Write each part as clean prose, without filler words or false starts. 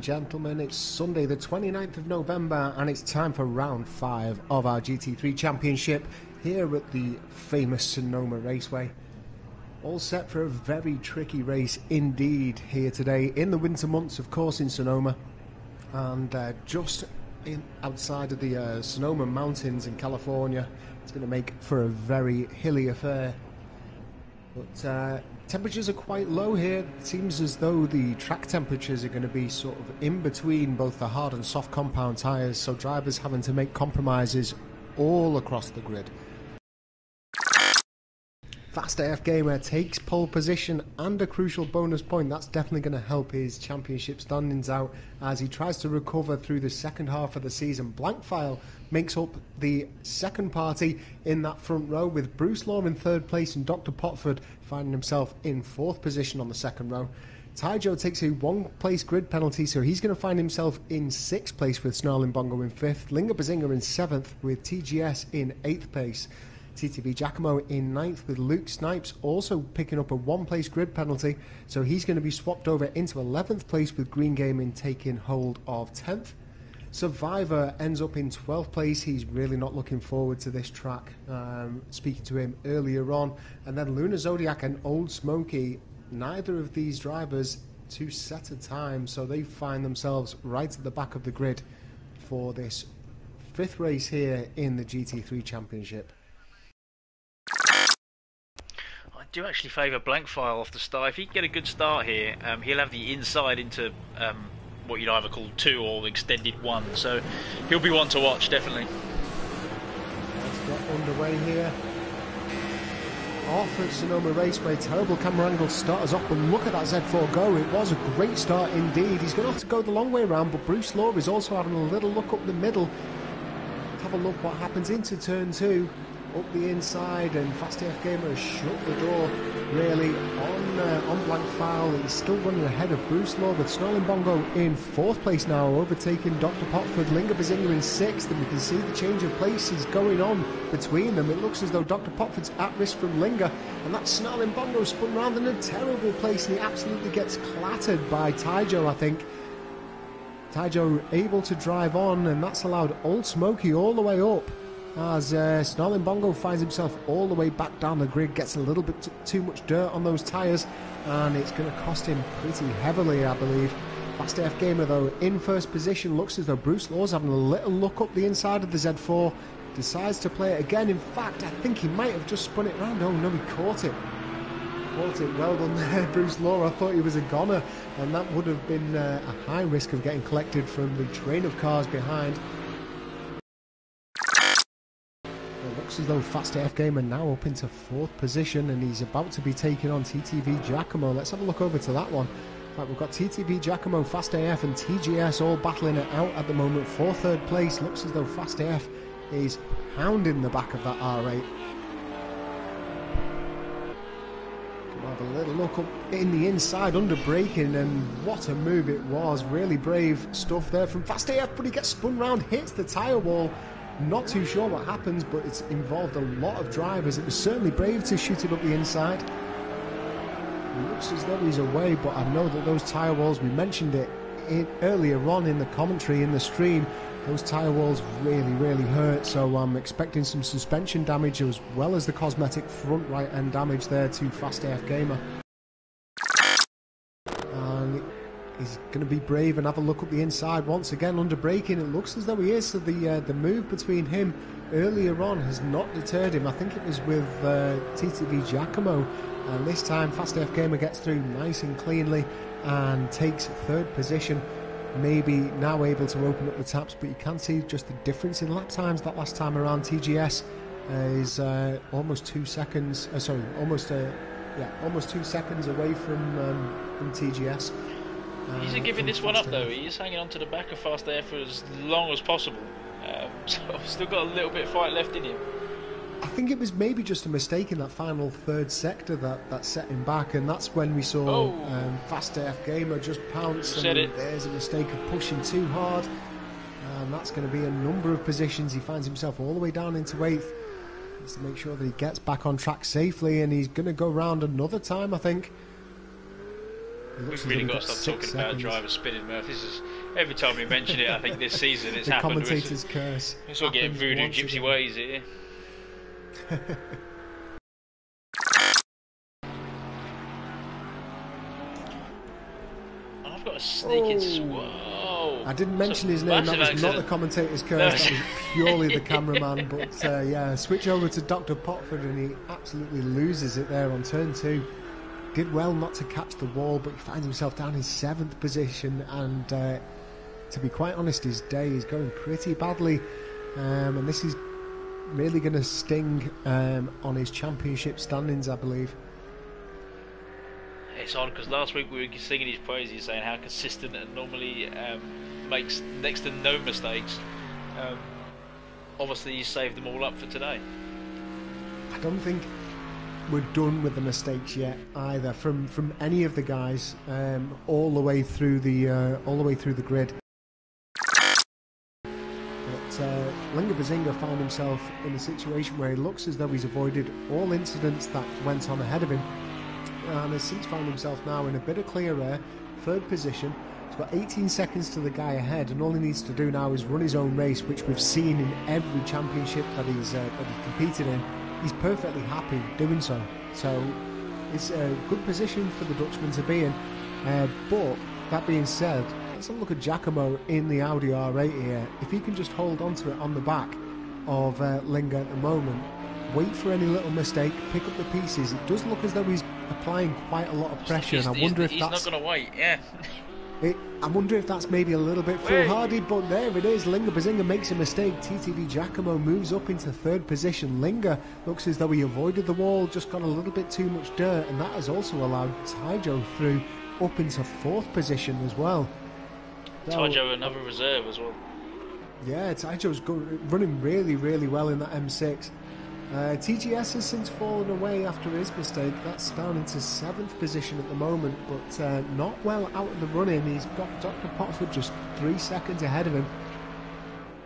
gentlemen, it's Sunday the 29th of November and it's time for round 5 of our GT3 Championship here at the famous Sonoma Raceway. All set for a very tricky race indeed here today in the winter months, of course, in Sonoma, and just outside of the Sonoma Mountains in California. It's going to make for a very hilly affair, but temperatures are quite low here. It seems as though the track temperatures are going to be sort of in between both the hard and soft compound tyres, so drivers having to make compromises all across the grid. Fast AF Gamer takes pole position and a crucial bonus point. That's definitely going to help his championship standings out as he tries to recover through the second half of the season. Blankfile makes up the second party in that front row, with Bruce Law in third place and Dr. Potford finding himself in fourth position on the second row. Tyjo takes a one-place grid penalty, so he's going to find himself in sixth place with Snarling Bongo in fifth, Linga Bazinga in seventh with TGS in eighth place. TTV Giacomo in ninth with Luke Snipes also picking up a one-place grid penalty, so he's going to be swapped over into 11th place with Green Gaming taking hold of 10th. Survivor ends up in 12th place. He's really not looking forward to this track, speaking to him earlier on. And then Luna Zodiac and Old Smoky, neither of these drivers to set a time, so they find themselves right at the back of the grid for this fifth race here in the GT3 Championship. I do actually favour Blankfile off the start. If he can get a good start here, he'll have the inside into what you'd either call 2 or extended 1, so he'll be one to watch, definitely. Let's get underway here. Off at Sonoma Raceway, terrible camera angle start us off, but look at that Z4 go. It was a great start indeed. He's going to have to go the long way around, but Bruce Law is also having a little look up the middle. Have a look what happens into turn 2. Up the inside, and Fast AF Gamer has shut the door really on Blankfile. He's still running ahead of Bruce Law, with Snarling Bongo in fourth place now, overtaking Dr. Potford. Linga Bazinga in sixth, and we can see the change of places going on between them. It looks as though Dr. Potford's at risk from Linga, and that Snarling Bongo spun round in a terrible place, and he absolutely gets clattered by Tyjo, I think. Tyjo able to drive on, and that's allowed Old Smoky all the way up, as Snarling Bongo finds himself all the way back down the grid, gets a little bit too much dirt on those tyres, and it's going to cost him pretty heavily, I believe. Fast AF Gamer, though, in first position. Looks as though Bruce Law's having a little look up the inside of the Z4, decides to play it again. In fact, I think he might have just spun it round. Oh no, he caught it. Caught it. Well done there, Bruce Law. I thought he was a goner, and that would have been a high risk of getting collected from the train of cars behind. Looks as though Fast AF Gamer now up into fourth position, and he's about to be taking on TTV Giacomo. Let's have a look over to that one. In fact, we've got TTV Giacomo, Fast AF and TGS all battling it out at the moment for third place. Looks as though Fast AF is hounding the back of that R8. Can have a little look up in the inside under braking, and what a move it was. Really brave stuff there from Fast AF, but he gets spun round, hits the tyre wall. Not too sure what happens, but it's involved a lot of drivers. It was certainly brave to shoot it up the inside. It looks as though he's away, but I know that those tyre walls, we mentioned it earlier on in the commentary in the stream, those tyre walls really hurt, so I'm expecting some suspension damage as well as the cosmetic front right end damage there to Fast AF Gamer. He's going to be brave and have a look up the inside once again under braking. It looks as though he is, so the move between him earlier on has not deterred him. I think it was with TTV Giacomo, and this time Fast AF Gamer gets through nice and cleanly and takes third position. Maybe now able to open up the taps, but you can see just the difference in lap times that last time around. TGS is almost 2 seconds. Almost 2 seconds away from TGS. He's giving this one up though. He is hanging on to the back of Fast AF for as long as possible. So still got a little bit of fight left in him. I think it was maybe just a mistake in that final third sector that set him back, and that's when we saw Fast AF Gamer just pounce. There's a mistake of pushing too hard, and that's going to be a number of positions. He finds himself all the way down into 8th. Needs to make sure that he gets back on track safely, and he's going to go round another time, I think. We've really got to stop talking about drivers spinning, Murph. Every time we mention it, I think this season it's the happened. Commentator's curse. It's all getting voodoo once gypsy again. ways here. I've got a sneaking. Whoa! I didn't mention his name. That was not the Commentator's curse. That was purely the cameraman. But yeah, switch over to Dr. Potford, and he absolutely loses it there on turn 2. Did well not to catch the wall, but he finds himself down in 7th position, and to be quite honest, his day is going pretty badly, and this is really going to sting on his championship standings, I believe. It's odd because last week we were singing his praises, saying how consistent and normally makes next to no mistakes. Obviously, he saved them all up for today. I don't think we're done with the mistakes yet either from any of the guys, all the way through the grid. But Linga Bazinga found himself in a situation where he looks as though he's avoided all incidents that went on ahead of him, and has since found himself now in a bit of clear air, 3rd position. He's got 18 seconds to the guy ahead, and all he needs to do now is run his own race, which we've seen in every championship that he's competed in. He's perfectly happy doing so. So it's a good position for the Dutchman to be in. But that being said, let's have a look at Giacomo in the Audi R8 here. If he can just hold on to it on the back of Linga at the moment, wait for any little mistake, pick up the pieces. It does look as though he's applying quite a lot of pressure, and I wonder if he's that's... not going to wait, yeah. I wonder if that's maybe a little bit foolhardy, but there it is. Linga Bazinga makes a mistake. TTV Giacomo moves up into 3rd position. Linga looks as though he avoided the wall, just got a little bit too much dirt, and that has also allowed Taijo through up into 4th position as well. Taijo another reserve as well. Yeah, Taijo's running really, really well in that M6. TGS has since fallen away after his mistake. That's down into 7th position at the moment, but not well out of the running. He's got Dr. Potford just 3 seconds ahead of him.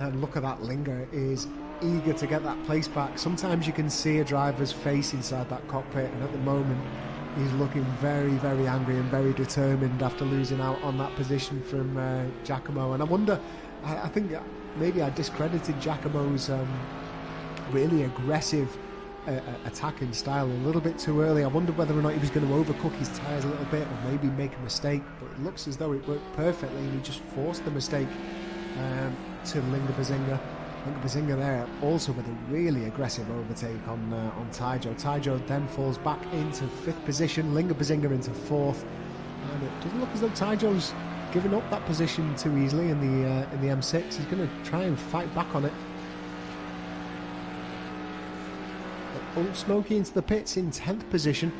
And look at that, Linga is eager to get that place back. Sometimes you can see a driver's face inside that cockpit, and at the moment he's looking very, very angry and very determined after losing out on that position from Giacomo. And I wonder, I think maybe I discredited Giacomo's really aggressive attacking style a little bit too early. I wonder whether or not he was going to overcook his tyres a little bit, or maybe make a mistake, but it looks as though it worked perfectly, and he just forced the mistake to Linga Bazinga. Linga Bazinga there also with a really aggressive overtake on Taijo. Taijo then falls back into 5th position, Linga Bazinga into 4th, and it doesn't look as though Taijo's given up that position too easily in the M6. He's going to try and fight back on it. Old Smokey into the pits in 10th position.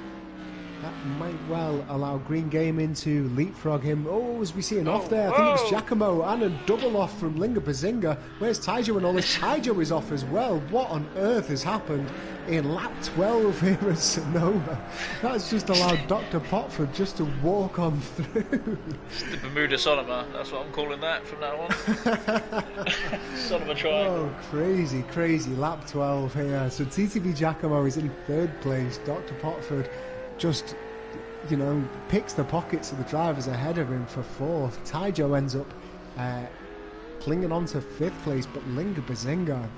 That might well allow Green Gaming to leapfrog him. Oh, as we see an off there, I think it was Giacomo, and a double off from Linga Bazinga. Where's Taijo and all this? Taijo is off as well. What on earth has happened in lap 12 here at Sonoma? That's just allowed Dr. Potford just to walk on through. It's the Bermuda Sonoma, that's what I'm calling that from now on. Sonoma Triangle. Oh, crazy, crazy. Lap 12 here. So TTV Giacomo is in 3rd place. Dr. Potford just, picks the pockets of the drivers ahead of him for 4th. Taijo ends up clinging on to 5th place, but Linga Bazinga,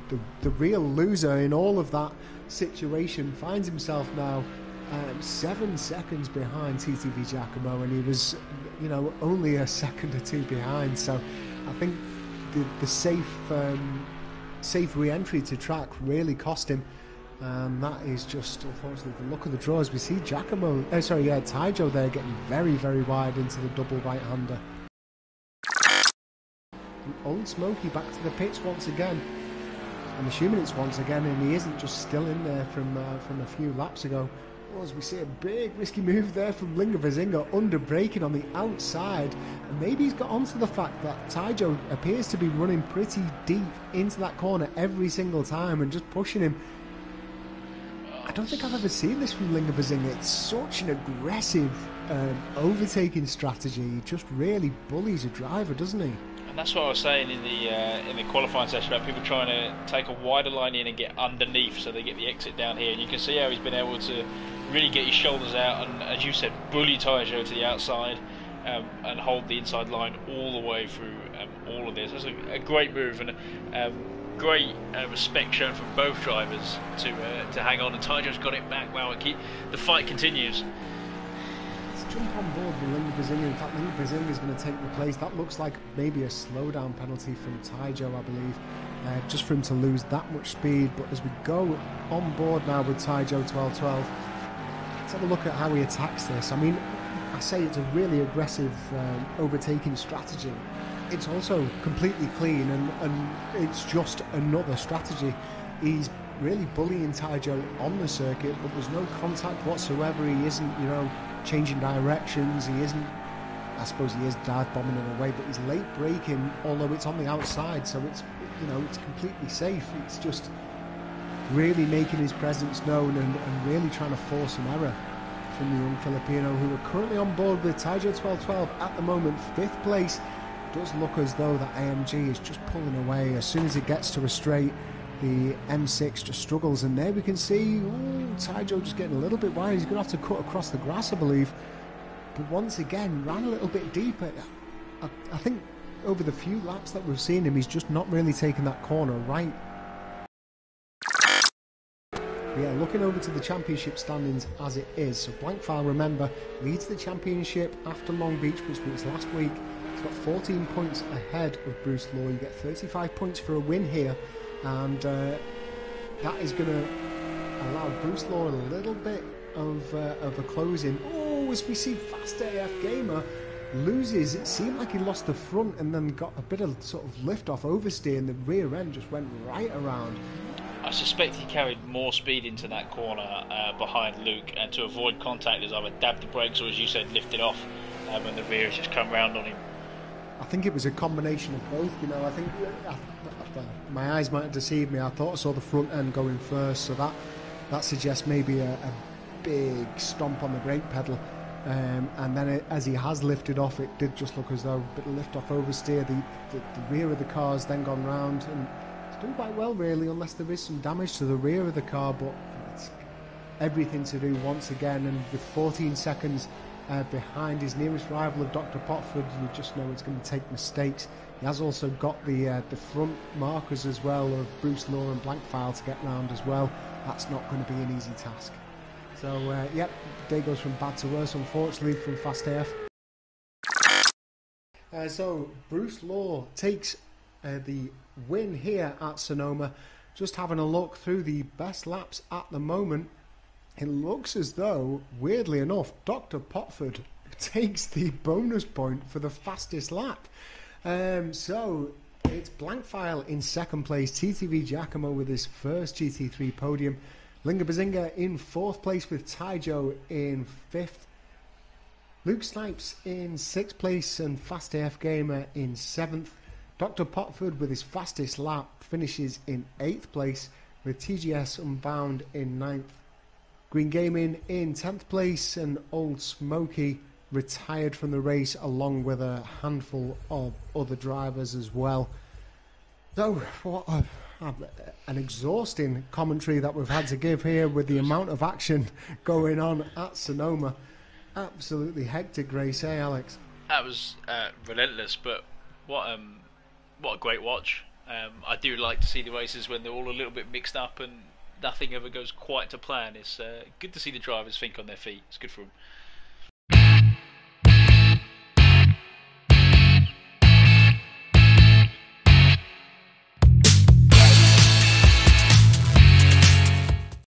the real loser in all of that situation, finds himself now 7 seconds behind TTV Giacomo, and he was, only a second or 2 behind. So I think the safe re-entry to track really cost him. That is just, unfortunately, the look of the draws. We see Taijo there getting very, very wide into the double right-hander. Old Smokey back to the pits once again. I'm assuming it's once again, and he isn't just still in there from a few laps ago. As we see a big risky move there from Linga Bazinga, under braking on the outside, and maybe he's got onto the fact that Taijo appears to be running pretty deep into that corner every single time and just pushing him. I don't think I've ever seen this from Linga Bazinga. It's such an aggressive overtaking strategy. He just really bullies a driver, doesn't he? And that's what I was saying in the qualifying session about people trying to take a wider line in and get underneath so they get the exit down here. And you can see how he's been able to really get his shoulders out and, as you said, bully Taijo to the outside. and hold the inside line all the way through all of this. That's a great move, and great respect shown from both drivers to hang on. And Taijo's got it back. Wow, the fight continues. Let's jump on board with Linda Bazinga. In fact, Linda Bazinga is going to take the place. That looks like maybe a slowdown penalty from Taijo, I believe, just for him to lose that much speed. But as we go on board now with Taijo 1212, let's have a look at how he attacks this. I mean, I say it's a really aggressive overtaking strategy. It's also completely clean, and it's just another strategy. He's really bullying Taijo on the circuit, but there's no contact whatsoever. He isn't, you know, changing directions. He isn't, I suppose he is dive bombing in a way, but he's late braking, although it's on the outside, so it's, you know, it's completely safe. It's just really making his presence known and really trying to force an error from the young Filipino, who are currently on board with Taijo 1212 at the moment, 5th place. Does look as though that AMG is just pulling away. As soon as it gets to a straight, the M6 just struggles, and there we can see Taijo just getting a little bit wide. He's going to have to cut across the grass, I believe, but once again ran a little bit deeper. I think over the few laps that we've seen him, he's just not really taken that corner right. Yeah, looking over to the championship standings as it is. So Blankfile, remember, leads the championship after Long Beach, which was last week. He's got 14 points ahead of Bruce Law. You get 35 points for a win here, and that is going to allow Bruce Law a little bit of a closing. Oh, as we see Fast AF Gamer loses. It seemed like he lost the front and then got a bit of sort of lift off oversteer, and the rear end just went right around. I suspect he carried more speed into that corner behind Luke, and to avoid contact has either dabbed the brakes or, as you said, lifted off, and the rear has just come round on him. I think it was a combination of both, you know. I think my eyes might have deceived me. I thought I saw the front end going first, so that suggests maybe a big stomp on the brake pedal, and then as he has lifted off, it did just look as though a bit of lift off oversteer. The rear of the car's then gone round, and it's done quite well really, unless there is some damage to the rear of the car, but it's everything to do once again. And with 14 seconds behind his nearest rival of Dr. Potford, you just know it's going to take mistakes. He has also got the front markers as well of Bruce Law and Blankfile to get round as well. That's not going to be an easy task. So yep, day goes from bad to worse, unfortunately, from Fast AF. So Bruce Law takes the win here at Sonoma. Just having a look through the best laps at the moment, it looks as though, weirdly enough, Dr. Potford takes the bonus point for the fastest lap. So it's Blankfile in 2nd place, TTV Giacomo with his first GT3 podium, Linga Bazinga in 4th place with Taijo in 5th, Luke Snipes in 6th place and Fast AF Gamer in 7th. Dr. Potford with his fastest lap finishes in 8th place, with TGS Unbound in 9th. Green Gaming in 10th place, and Old Smoky retired from the race along with a handful of other drivers as well. So what an exhausting commentary that we've had to give here with the amount of action going on at Sonoma. Absolutely hectic race, eh, Alex? That was relentless, but what a great watch. I do like to see the races when they're all a little bit mixed up and nothing ever goes quite to plan. It's good to see the drivers think on their feet. It's good for them.